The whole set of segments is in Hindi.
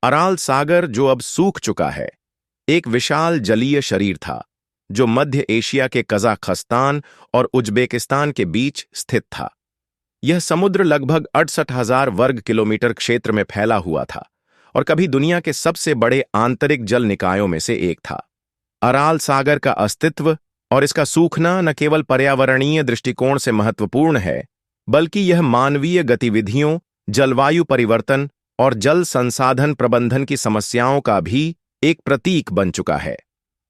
अराल सागर, जो अब सूख चुका है, एक विशाल जलीय शरीर था जो मध्य एशिया के कजाखस्तान और उज्बेकिस्तान के बीच स्थित था। यह समुद्र लगभग 68,000 वर्ग किलोमीटर क्षेत्र में फैला हुआ था और कभी दुनिया के सबसे बड़े आंतरिक जल निकायों में से एक था। अराल सागर का अस्तित्व और इसका सूखना न केवल पर्यावरणीय दृष्टिकोण से महत्वपूर्ण है, बल्कि यह मानवीय गतिविधियों, जलवायु परिवर्तन और जल संसाधन प्रबंधन की समस्याओं का भी एक प्रतीक बन चुका है।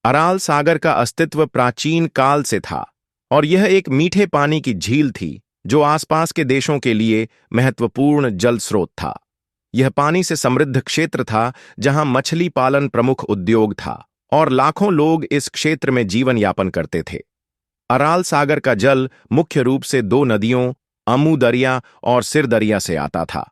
अराल सागर का अस्तित्व प्राचीन काल से था और यह एक मीठे पानी की झील थी जो आसपास के देशों के लिए महत्वपूर्ण जल स्रोत था। यह पानी से समृद्ध क्षेत्र था जहां मछली पालन प्रमुख उद्योग था और लाखों लोग इस क्षेत्र में जीवन यापन करते थे। अराल सागर का जल मुख्य रूप से दो नदियों, अमू दरिया और सिर दरिया से आता था।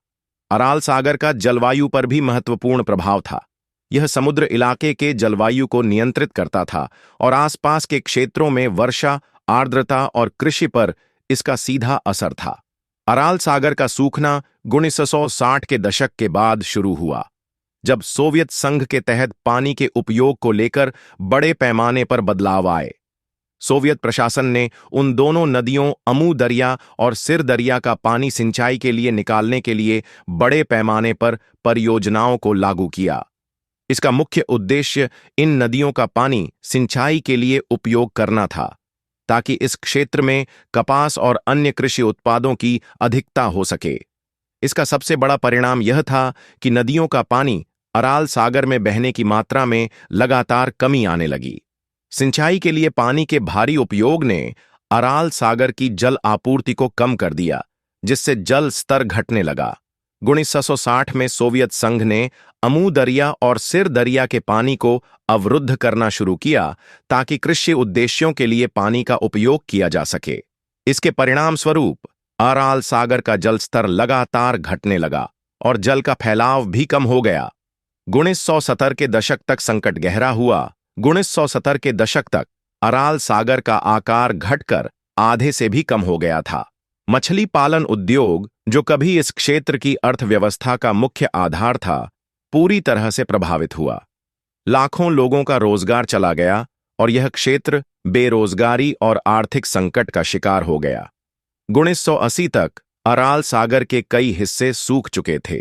अराल सागर का जलवायु पर भी महत्वपूर्ण प्रभाव था। यह समुद्र इलाके के जलवायु को नियंत्रित करता था और आसपास के क्षेत्रों में वर्षा, आर्द्रता और कृषि पर इसका सीधा असर था। अराल सागर का सूखना 1960 के दशक के बाद शुरू हुआ, जब सोवियत संघ के तहत पानी के उपयोग को लेकर बड़े पैमाने पर बदलाव आए। सोवियत प्रशासन ने उन दोनों नदियों, अमू दरिया और सिर दरिया का पानी सिंचाई के लिए निकालने के लिए बड़े पैमाने पर परियोजनाओं को लागू किया। इसका मुख्य उद्देश्य इन नदियों का पानी सिंचाई के लिए उपयोग करना था, ताकि इस क्षेत्र में कपास और अन्य कृषि उत्पादों की अधिकता हो सके। इसका सबसे बड़ा परिणाम यह था कि नदियों का पानी अराल सागर में बहने की मात्रा में लगातार कमी आने लगी। सिंचाई के लिए पानी के भारी उपयोग ने अराल सागर की जल आपूर्ति को कम कर दिया, जिससे जल स्तर घटने लगा। 1960 में सोवियत संघ ने अमू दरिया और सिर दरिया के पानी को अवरुद्ध करना शुरू किया ताकि कृषि उद्देश्यों के लिए पानी का उपयोग किया जा सके। इसके परिणाम स्वरूप अराल सागर का जल स्तर लगातार घटने लगा और जल का फैलाव भी कम हो गया। 1970 के दशक तक संकट गहरा हुआ। 1970 के दशक तक अराल सागर का आकार घटकर आधे से भी कम हो गया था। मछली पालन उद्योग, जो कभी इस क्षेत्र की अर्थव्यवस्था का मुख्य आधार था, पूरी तरह से प्रभावित हुआ। लाखों लोगों का रोजगार चला गया और यह क्षेत्र बेरोजगारी और आर्थिक संकट का शिकार हो गया। 1980 तक अराल सागर के कई हिस्से सूख चुके थे।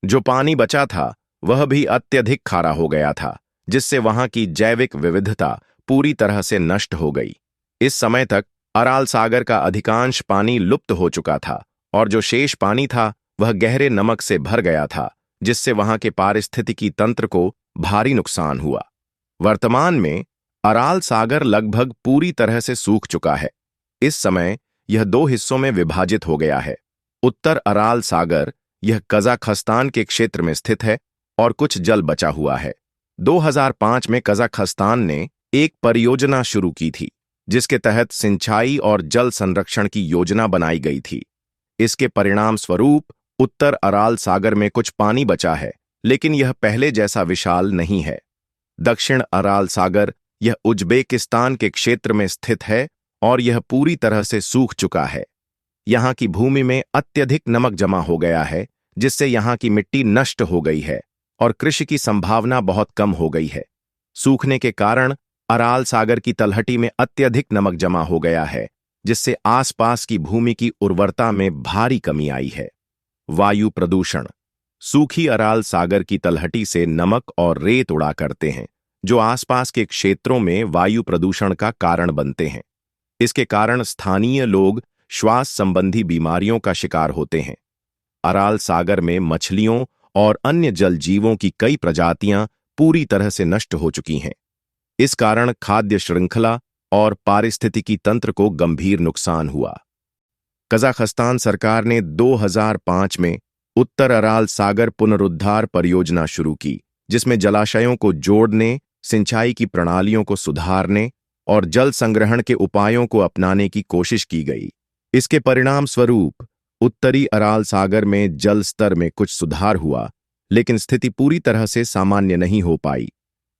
जो पानी बचा था वह भी अत्यधिक खारा हो गया था, जिससे वहां की जैविक विविधता पूरी तरह से नष्ट हो गई। इस समय तक अराल सागर का अधिकांश पानी लुप्त हो चुका था और जो शेष पानी था वह गहरे नमक से भर गया था, जिससे वहां के पारिस्थितिकी तंत्र को भारी नुकसान हुआ। वर्तमान में अराल सागर लगभग पूरी तरह से सूख चुका है। इस समय यह दो हिस्सों में विभाजित हो गया है। उत्तर अराल सागर, यह कजाखस्तान के क्षेत्र में स्थित है और कुछ जल बचा हुआ है। 2005 में कजाखस्तान ने एक परियोजना शुरू की थी, जिसके तहत सिंचाई और जल संरक्षण की योजना बनाई गई थी। इसके परिणाम स्वरूप उत्तर अराल सागर में कुछ पानी बचा है, लेकिन यह पहले जैसा विशाल नहीं है। दक्षिण अराल सागर, यह उज्बेकिस्तान के क्षेत्र में स्थित है और यह पूरी तरह से सूख चुका है। यहाँ की भूमि में अत्यधिक नमक जमा हो गया है, जिससे यहाँ की मिट्टी नष्ट हो गई है और कृषि की संभावना बहुत कम हो गई है। सूखने के कारण अराल सागर की तलहटी में अत्यधिक नमक जमा हो गया है, जिससे आसपास की भूमि की उर्वरता में भारी कमी आई है। वायु प्रदूषण। सूखी अराल सागर की तलहटी से नमक और रेत उड़ा करते हैं, जो आसपास के क्षेत्रों में वायु प्रदूषण का कारण बनते हैं। इसके कारण स्थानीय लोग श्वास संबंधी बीमारियों का शिकार होते हैं। अराल सागर में मछलियों और अन्य जल जीवों की कई प्रजातियां पूरी तरह से नष्ट हो चुकी हैं। इस कारण खाद्य श्रृंखला और पारिस्थितिकी तंत्र को गंभीर नुकसान हुआ। कजाखस्तान सरकार ने 2005 में उत्तर अराल सागर पुनरुद्धार परियोजना शुरू की, जिसमें जलाशयों को जोड़ने, सिंचाई की प्रणालियों को सुधारने और जल संग्रहण के उपायों को अपनाने की कोशिश की गई। इसके परिणाम स्वरूप उत्तरी अराल सागर में जल स्तर में कुछ सुधार हुआ, लेकिन स्थिति पूरी तरह से सामान्य नहीं हो पाई।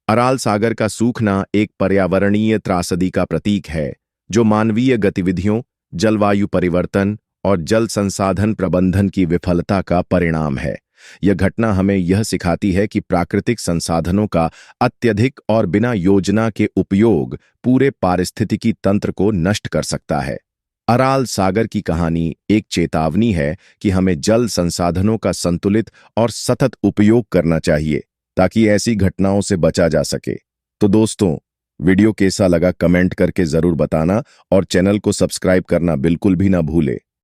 अराल सागर का सूखना एक पर्यावरणीय त्रासदी का प्रतीक है, जो मानवीय गतिविधियों, जलवायु परिवर्तन और जल संसाधन प्रबंधन की विफलता का परिणाम है। यह घटना हमें यह सिखाती है कि प्राकृतिक संसाधनों का अत्यधिक और बिना योजना के उपयोग पूरे पारिस्थितिकी तंत्र को नष्ट कर सकता है। अराल सागर की कहानी एक चेतावनी है कि हमें जल संसाधनों का संतुलित और सतत उपयोग करना चाहिए ताकि ऐसी घटनाओं से बचा जा सके। तो दोस्तों, वीडियो कैसा लगा कमेंट करके जरूर बताना और चैनल को सब्सक्राइब करना बिल्कुल भी ना भूले।